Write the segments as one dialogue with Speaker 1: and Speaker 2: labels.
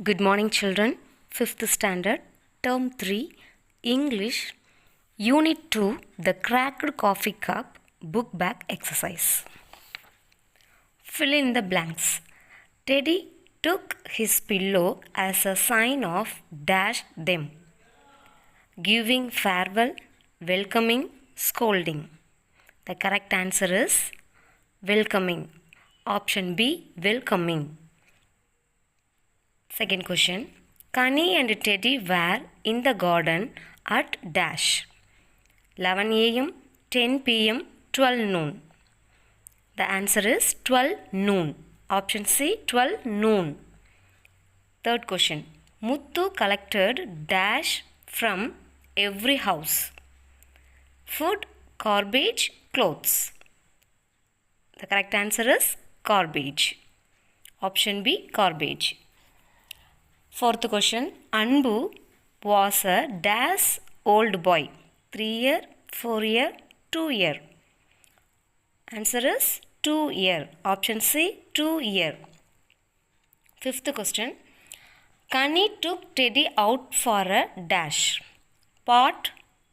Speaker 1: Good morning, children. 5th standard, term 3, English, Unit 2, The Cracked Coffee Cup, book back exercise. Fill in the blanks. Teddy took his pillow as a sign of dash them, giving farewell, welcoming, scolding. The correct answer is welcoming. Option B, welcoming. Second question. Connie and Teddy were in the garden at dash 11 a.m., 10 p.m., 12 noon. The answer is 12 noon. Option C, 12 noon. Third question. Muthu collected dash from every house. Food, garbage, clothes. The correct answer is garbage. Option B, garbage. Fourth question. Anbu was a dash old boy. 3-year, 4-year, 2-year. Answer is 2-year. Option C, 2-year. Fifth question. Connie took Teddy out for a dash. Pot,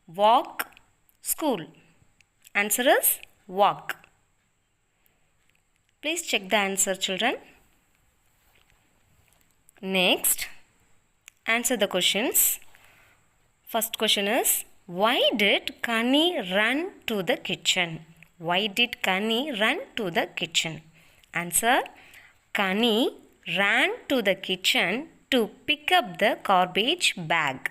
Speaker 1: walk, school. Answer is walk. Please check the answer, children. Next, answer the questions. First question is, why did Connie run to the kitchen? Why did Connie run to the kitchen? Answer, Connie ran to the kitchen to pick up the garbage bag.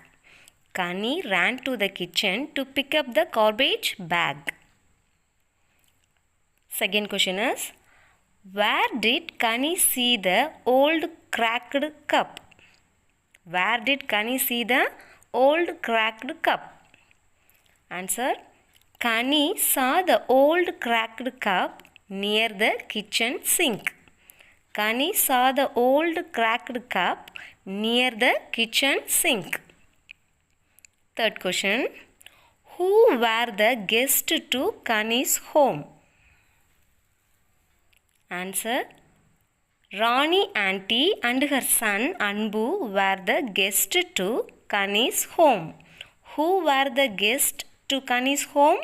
Speaker 1: Connie ran to the kitchen to pick up the garbage bag. Second question is, where did Connie see the old cracked cup? Where did Connie see the old cracked cup? Answer, Connie saw the old cracked cup near the kitchen sink. Connie saw the old cracked cup near the kitchen sink. Third question, who were the guests to Connie's home? Answer, Rani auntie and her son Anbu were the guests to Connie's home. Who were the guests to Connie's home?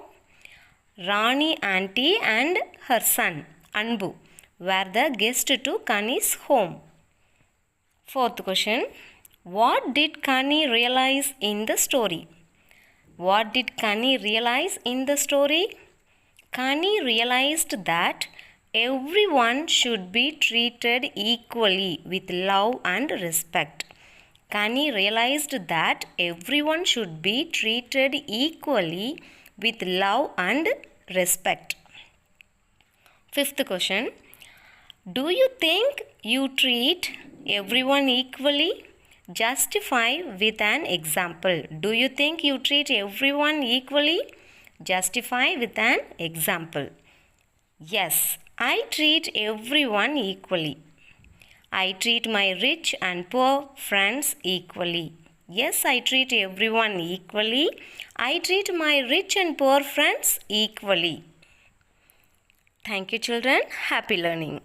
Speaker 1: Rani auntie and her son Anbu were the guests to Connie's home. Fourth question, what did Connie realize in the story? What did Connie realize in the story? Connie realized that everyone should be treated equally with love and respect. Connie realized that everyone should be treated equally with love and respect. Fifth question, do you think you treat everyone equally? Justify with an example. Do you think you treat everyone equally? Justify with an example. Yes, I treat everyone equally. I treat my rich and poor friends equally. Yes, I treat everyone equally. I treat my rich and poor friends equally. Thank you, children. Happy learning.